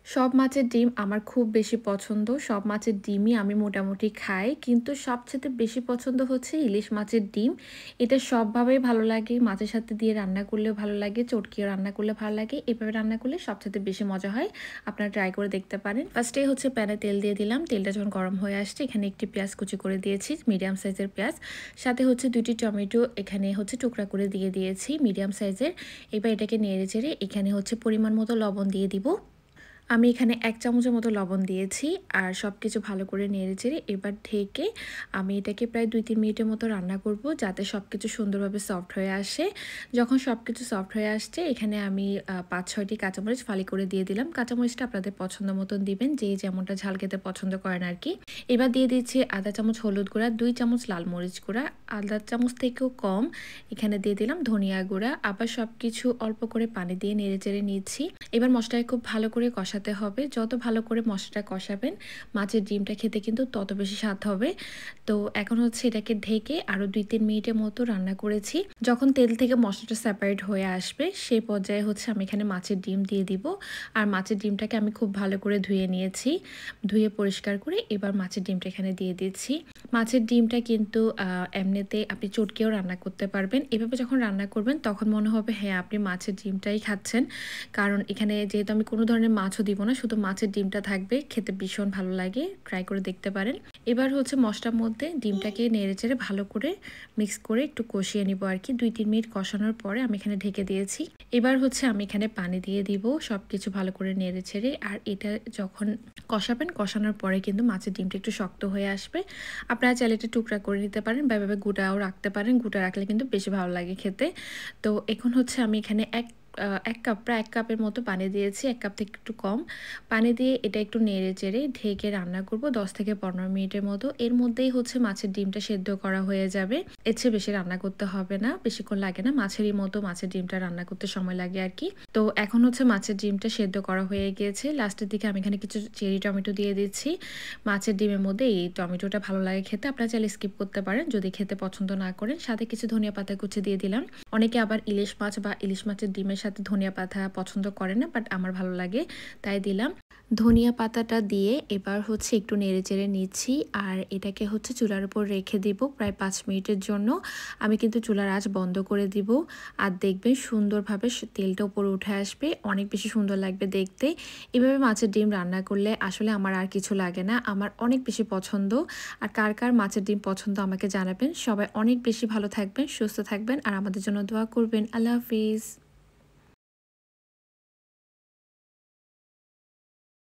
সব মাছের ডিম আমার খুব বেশি পছন্দ। সব মাছের ডিমই আমি মোটামুটি খাই। কিন্তু সবচাইতে বেশি পছন্দ হচ্ছে ইলিশ মাছের ডিম। এটা সবভাবেই ভালো লাগে। মাছের সাথে দিয়ে রান্না করলেও ভালো লাগে, চটকিয়ে রান্না করলে ভালো লাগে। এভাবে রান্না করলে সবচাইতে বেশি মজা হয়। আপনারা ট্রাই করে দেখতে পারেন। ফার্স্টেই হচ্ছে প্যানে তেল দিয়ে দিলাম। তেলটা যখন গরম হয়ে আসছে, এখানে একটি পেঁয়াজ কুচি করে দিয়েছি, মিডিয়াম সাইজের পেঁয়াজ। সাথে হচ্ছে ২ টি টমেটো এখানে হচ্ছে টুকরা করে দিয়ে দিয়েছি মিডিয়াম সাইজের। এবার এটাকে নেড়ে-চেড়ে এখানে হচ্ছে পরিমাণ মতো লবণ দিয়ে দিব। আমি এখানে ১ চামচের মতো লবণ দিয়েছি। আর সবকিছু ভালো করে নেড়েচেড়ে এবার ঢেকে আমি এটাকে প্রায় ২-৩ মিনিটের মতো রান্না করব, যাতে সবকিছু সুন্দরভাবে সফট হয়ে আসে। যখন সবকিছু সফট হয়ে আসছে, এখানে আমি ৫-৬ টি কাঁচামরিচ ফালি করে দিয়ে দিলাম। কাঁচামরিচটা আপনাদের পছন্দ মতন দিবেন, যে যেমনটা ঝাল খেতে পছন্দ করেন আরকি। এবার দিয়ে দিচ্ছি ১/২ চামচ হলুদ গুঁড়া, ২ চামচ লাল মরিচ গুঁড়া, ১/২ চামচ থেকেও কম এখানে দিয়ে দিলাম ধনিয়া গুঁড়া। আবার সবকিছু অল্প করে পানি দিয়ে নেড়েচেড়ে নিচ্ছি। এবার মসলাটাকে খুব ভালো করে কষাতে হবে। যত ভালো করে মসলাটা কষাবেন, মাছের ডিমটা খেতে কিন্তু তত বেশি স্বাদ হবে। তো এখন হচ্ছে এটাকে ঢেকে আরও ২-৩ মিনিটের মতো রান্না করেছি। যখন তেল থেকে মসলাটা সেপারেট হয়ে আসবে, সেই পর্যায়ে হচ্ছে আমি এখানে মাছের ডিম দিয়ে দিব। আর মাছের ডিমটাকে আমি খুব ভালো করে ধুয়ে নিয়েছি। ধুয়ে পরিষ্কার করে এবার মাছের ডিমটা এখানে দিয়ে দিচ্ছি। মাছের ডিমটা কিন্তু এমনিতে আপনি চটকেও রান্না করতে পারবেন। এভাবে যখন রান্না করবেন, তখন মনে হবে হ্যাঁ, আপনি মাছের ডিমটাই খাচ্ছেন। কারণ এখানে যেহেতু আমি কোনো ধরনের মাছও দিব না, শুধু মাছের ডিমটা থাকবে, খেতে ভীষণ ভালো লাগে। ট্রাই করে দেখতে পারেন। এবার হচ্ছে মসলার মধ্যে ডিমটাকে নেড়েচেড়ে ভালো করে মিক্স করে একটু কষিয়ে নিব আরকি। ২-৩ মিনিট কষানোর পরে আমি এখানে ঢেকে দিয়েছি। এবার হচ্ছে আমি এখানে পানি দিয়ে দিব, সবকিছু ভালো করে নেড়েচেড়ে। আর এটা যখন কষাবেন, কষানোর পরে কিন্তু মাছের ডিমটা একটু শক্ত হয়ে আসবে। আপনারা চাইলে এটা টুকরা করে নিতে পারেন বা এভাবে গোটাও রাখতে পারেন। গোটা রাখলে কিন্তু বেশি ভালো লাগে খেতে। তো এখন হচ্ছে আমি এখানে ১ কাপ, প্রায় ১ কাপের মতো পানি দিয়েছি। ১ কাপ থেকে একটু কম। পানি দিয়ে এটা একটু নেড়ে-চেড়ে ঢেকে রান্না করব ১০ থেকে ১৫ মিনিটের মতো। এর মধ্যেই হচ্ছে মাছের ডিমটা সেদ্ধ করা হয়ে যাবে। এর চেয়ে বেশি রান্না করতে হবে না, বেশিক্ষণ লাগে না। মাছেরই মতো মাছের ডিমটা রান্না করতে সময় লাগে আরকি। তো এখন হচ্ছে মাছের ডিমটা সেদ্ধ করা হয়ে গিয়েছে। লাস্টের দিকে আমি এখানে কিছু চেরি টমেটো দিয়ে দিচ্ছি। মাছের ডিমের মধ্যে এই টমেটোটা ভালো লাগে খেতে। আপনারা চাইলে স্কিপ করতে পারেন যদি খেতে পছন্দ না করেন। সাথে কিছু ধনিয়া পাতা কুচি দিয়ে দিলাম। অনেকে আবার ইলিশ মাছ বা ইলিশ মাছের ডিমের সাথে ধনিয়া পাতা পছন্দ করে না, বাট আমার ভালো লাগে, তাই দিলাম। ধনিয়া পাতাটা দিয়ে এবার হচ্ছে একটু নেড়েচেড়ে নিচ্ছি। আর এটাকে হচ্ছে চুলার উপর রেখে দিব প্রায় ৫ মিনিটের জন্য। আমি কিন্তু চুলার আঁচ বন্ধ করে দিব। আর দেখবেন সুন্দরভাবে তেলটা উপরে উঠে আসবে। অনেক বেশি সুন্দর লাগবে দেখতে। এভাবে মাছের ডিম রান্না করলে আসলে আমার আর কিছু লাগে না। আমার অনেক বেশি পছন্দ। আর কার, কার মাছের ডিম পছন্দ আমাকে জানাবেন। সবাই অনেক বেশি ভালো থাকবেন, সুস্থ থাকবেন আর আমাদের জন্য দোয়া করবেন। আল্লাহ হাফিজ।